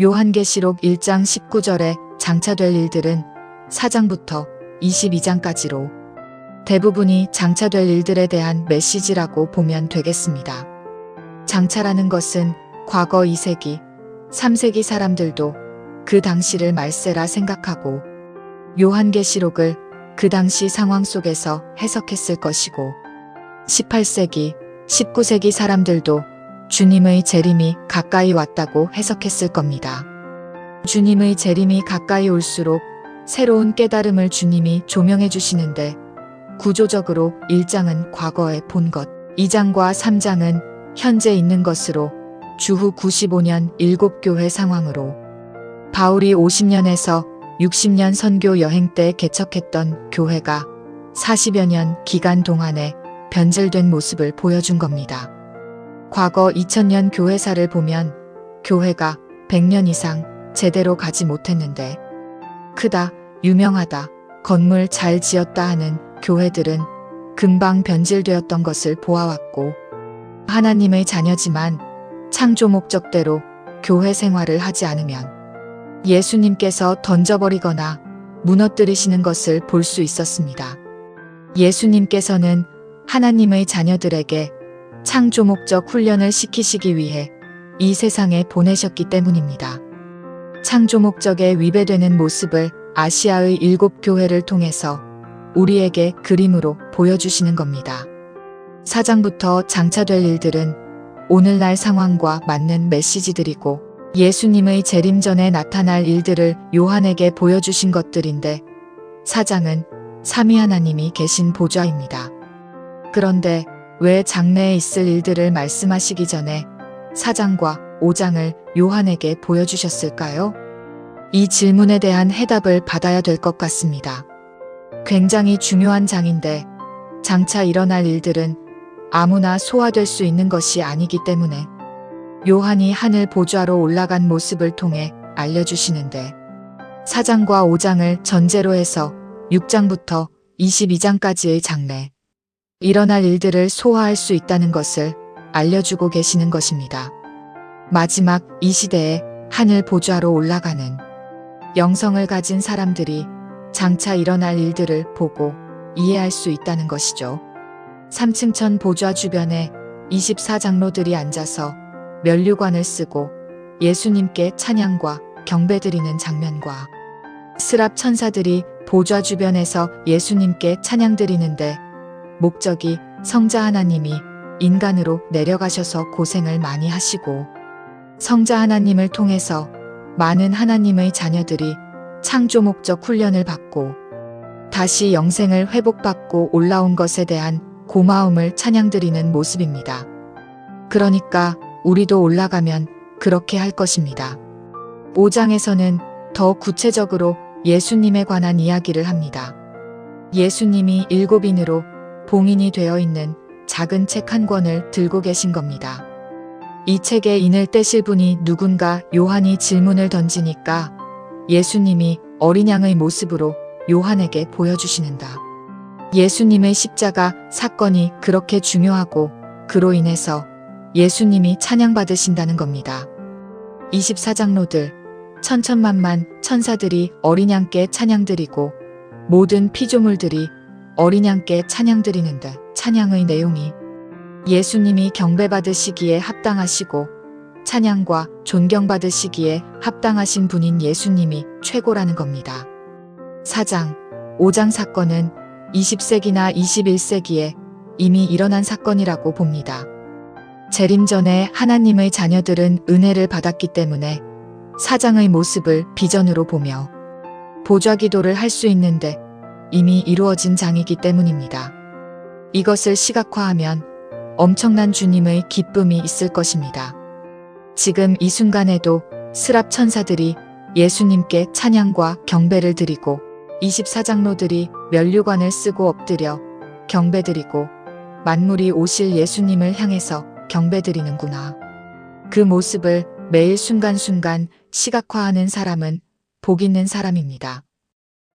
요한계시록 1장 19절에 장차될 일들은 4장부터 22장까지로 대부분이 장차될 일들에 대한 메시지라고 보면 되겠습니다. 장차라는 것은 과거 2세기, 3세기 사람들도 그 당시를 말세라 생각하고 요한계시록을 그 당시 상황 속에서 해석했을 것이고 18세기, 19세기 사람들도 주님의 재림이 가까이 왔다고 해석했을 겁니다. 주님의 재림이 가까이 올수록 새로운 깨달음을 주님이 조명해 주시는데 구조적으로 1장은 과거에 본 것, 2장과 3장은 현재 있는 것으로 주후 95년 7교회 상황으로 바울이 50년에서 60년 선교 여행 때 개척했던 교회가 40여 년 기간 동안에 변질된 모습을 보여준 겁니다. 과거 2000년 교회사를 보면 교회가 100년 이상 제대로 가지 못했는데 크다, 유명하다, 건물 잘 지었다 하는 교회들은 금방 변질되었던 것을 보아왔고 하나님의 자녀지만 창조 목적대로 교회 생활을 하지 않으면 예수님께서 던져버리거나 무너뜨리시는 것을 볼 수 있었습니다. 예수님께서는 하나님의 자녀들에게 창조 목적 훈련을 시키시기 위해 이 세상에 보내셨기 때문입니다. 창조 목적에 위배되는 모습을 아시아의 7교회를 통해서 우리에게 그림으로 보여주시는 겁니다. 4장부터 장차될 일들은 오늘날 상황과 맞는 메시지들이고 예수님의 재림 전에 나타날 일들을 요한에게 보여주신 것들인데 4장은 삼위 하나님이 계신 보좌입니다. 그런데 왜 장래에 있을 일들을 말씀하시기 전에 4장과 5장을 요한에게 보여주셨을까요? 이 질문에 대한 해답을 받아야 될 것 같습니다. 굉장히 중요한 장인데 장차 일어날 일들은 아무나 소화될 수 있는 것이 아니기 때문에 요한이 하늘 보좌로 올라간 모습을 통해 알려주시는데 4장과 5장을 전제로 해서 6장부터 22장까지의 장래, 일어날 일들을 소화할 수 있다는 것을 알려주고 계시는 것입니다. 마지막 이 시대에 하늘 보좌로 올라가는 영성을 가진 사람들이 장차 일어날 일들을 보고 이해할 수 있다는 것이죠. 3층천 보좌 주변에 24장로들이 앉아서 면류관을 쓰고 예수님께 찬양과 경배드리는 장면과 스랍 천사들이 보좌 주변에서 예수님께 찬양드리는데 목적이 성자 하나님이 인간으로 내려가셔서 고생을 많이 하시고 성자 하나님을 통해서 많은 하나님의 자녀들이 창조 목적 훈련을 받고 다시 영생을 회복받고 올라온 것에 대한 고마움을 찬양드리는 모습입니다. 그러니까 우리도 올라가면 그렇게 할 것입니다. 5장에서는 더 구체적으로 예수님에 관한 이야기를 합니다. 예수님이 7인으로 봉인이 되어 있는 작은 책 한 권을 들고 계신 겁니다. 이 책에 인을 떼실 분이 누군가 요한이 질문을 던지니까 예수님이 어린 양의 모습으로 요한에게 보여주시는다. 예수님의 십자가 사건이 그렇게 중요하고 그로 인해서 예수님이 찬양받으신다는 겁니다. 24장로들, 천천만만 천사들이 어린 양께 찬양드리고 모든 피조물들이 어린 양께 찬양드리는데 찬양의 내용이 예수님이 경배받으시기에 합당하시고 찬양과 존경받으시기에 합당하신 분인 예수님이 최고라는 겁니다. 4장, 5장 사건은 20세기나 21세기에 이미 일어난 사건이라고 봅니다. 재림 전에 하나님의 자녀들은 은혜를 받았기 때문에 4장의 모습을 비전으로 보며 보좌 기도를 할 수 있는데 이미 이루어진 장이기 때문입니다. 이것을 시각화하면 엄청난 주님의 기쁨이 있을 것입니다. 지금 이 순간에도 스랍 천사들이 예수님께 찬양과 경배를 드리고 24장로들이 면류관을 쓰고 엎드려 경배드리고 만물이 오실 예수님을 향해서 경배드리는구나. 그 모습을 매일 순간순간 시각화하는 사람은 복 있는 사람입니다.